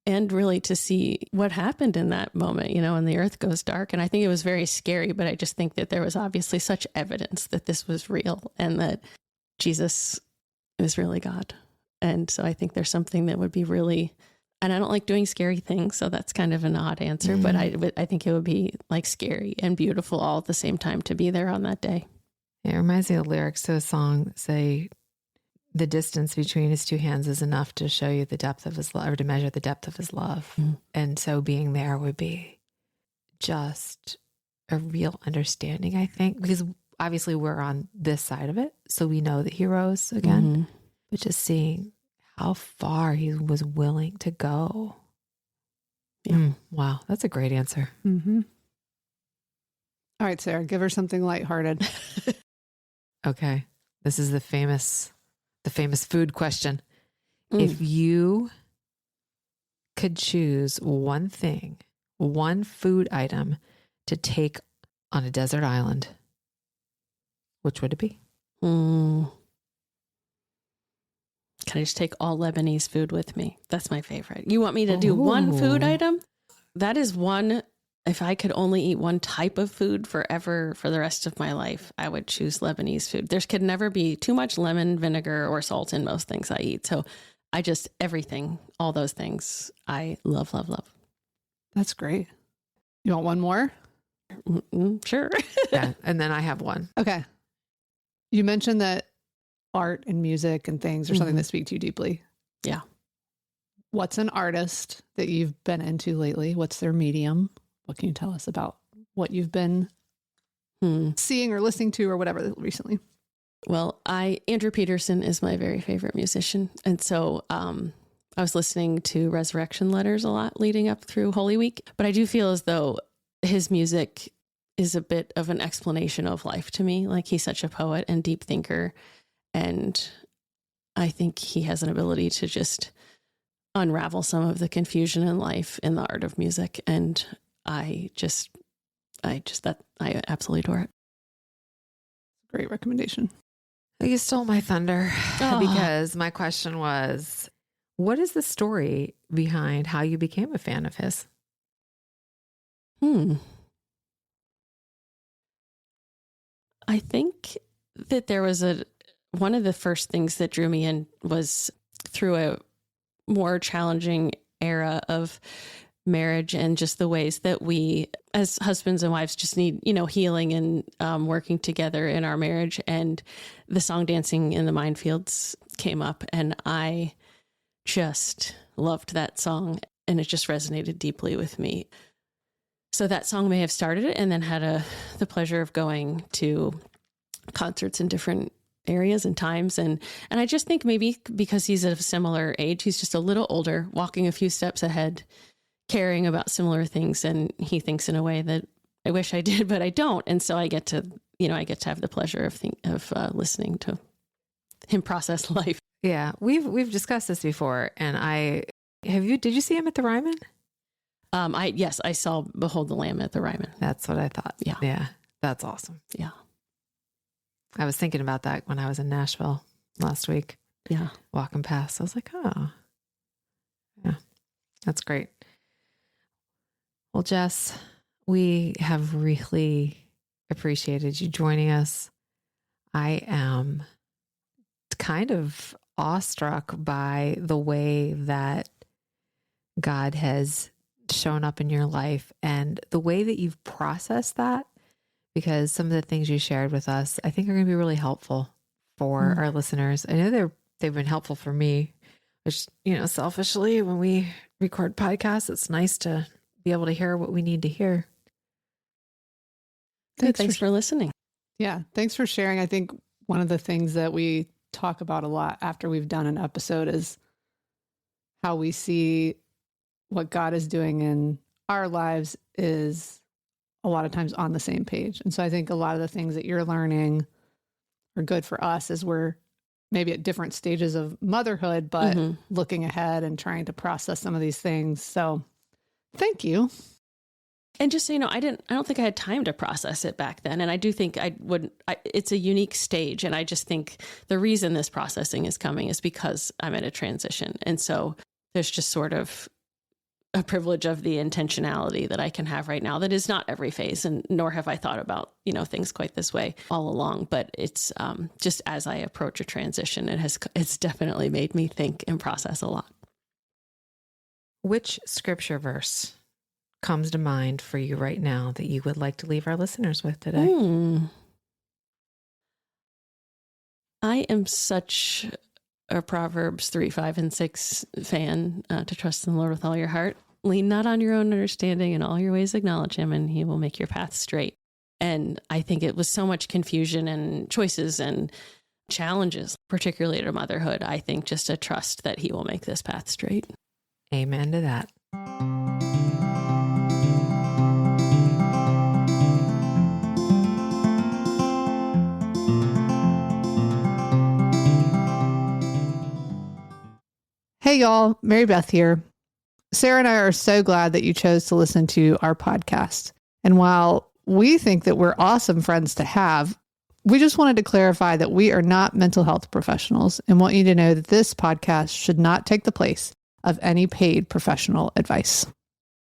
And really to see what happened in that moment, you know, when the earth goes dark. And I think it was very scary, but I just think that there was obviously such evidence that this was real and that Jesus is really God. And so I think there's something that would be really, and I don't like doing scary things, so that's kind of an odd answer, but I think it would be like scary and beautiful all at the same time to be there on that day. It reminds me of lyrics to a song say, the distance between his two hands is enough to show you the depth of his love, or to measure the depth of his love. And so being there would be just a real understanding, I think, because obviously we're on this side of it. So we know that he rose again, but just seeing how far he was willing to go. Yeah. Wow. That's a great answer. Mm-hmm. All right, Sarah, give her something lighthearted. Okay. This is the famous food question. If you could choose one thing, one food item to take on a desert island, which would it be? Can I just take all Lebanese food with me? That's my favorite. You want me to do one food item? That is one. If I could only eat one type of food forever for the rest of my life, I would choose Lebanese food. There could never be too much lemon, vinegar, or salt in most things I eat. So everything, all those things I love, love, love. That's great. You want one more? Sure. Yeah. And then I have one. Okay. You mentioned that art and music and things are something that speak to you deeply. Yeah. What's an artist that you've been into lately? What's their medium? What can you tell us about what you've been seeing or listening to or whatever recently? Well, Andrew Peterson is my very favorite musician. And so I was listening to Resurrection Letters a lot leading up through Holy Week. But I do feel as though his music is a bit of an explanation of life to me. Like he's such a poet and deep thinker. And I think he has an ability to just unravel some of the confusion in life in the art of music. And I absolutely adore it. Great recommendation. You stole my thunder because my question was, what is the story behind how you became a fan of his? I think that there was one of the first things that drew me in was through a more challenging era of marriage and just the ways that we as husbands and wives just need, healing and working together in our marriage. And the song Dancing in the Minefields came up and I just loved that song and it just resonated deeply with me. So that song may have started it and then had the pleasure of going to concerts in different areas and times. And I just think maybe because he's at a similar age, he's just a little older, walking a few steps ahead, caring about similar things. And he thinks in a way that I wish I did, but I don't. And so I get to have the pleasure of listening to him process life. Yeah. We've discussed this before. And did you see him at the Ryman? Yes, I saw Behold the Lamb at the Ryman. That's what I thought. Yeah. Yeah. That's awesome. Yeah. I was thinking about that when I was in Nashville last week. Yeah. Walking past, I was like, oh, yeah, that's great. Well, Jess, we have really appreciated you joining us. I am kind of awestruck by the way that God has shown up in your life and the way that you've processed that, because some of the things you shared with us, I think are going to be really helpful for our listeners. I know they've been helpful for me, which, selfishly, when we record podcasts, it's nice to be able to hear what we need to hear. Thanks for listening. Yeah. Thanks for sharing. I think one of the things that we talk about a lot after we've done an episode is how we see what God is doing in our lives is a lot of times on the same page. And so I think a lot of the things that you're learning are good for us as we're maybe at different stages of motherhood, but looking ahead and trying to process some of these things. So thank you. And just so you know, I don't think I had time to process it back then. And I do think it's a unique stage. And I just think the reason this processing is coming is because I'm at a transition. And so there's just sort of a privilege of the intentionality that I can have right now that is not every phase, and nor have I thought about, things quite this way all along. But it's just as I approach a transition, it's definitely made me think and process a lot. Which scripture verse comes to mind for you right now that you would like to leave our listeners with today? I am such a Proverbs 3, 5, and 6 fan, to trust in the Lord with all your heart. Lean not on your own understanding, in all your ways acknowledge him, and he will make your path straight. And I think it was so much confusion and choices and challenges, particularly to motherhood. I think just a trust that he will make this path straight. Amen to that. Hey, y'all. Mary Beth here. Sarah and I are so glad that you chose to listen to our podcast. And while we think that we're awesome friends to have, we just wanted to clarify that we are not mental health professionals and want you to know that this podcast should not take the place of any paid professional advice.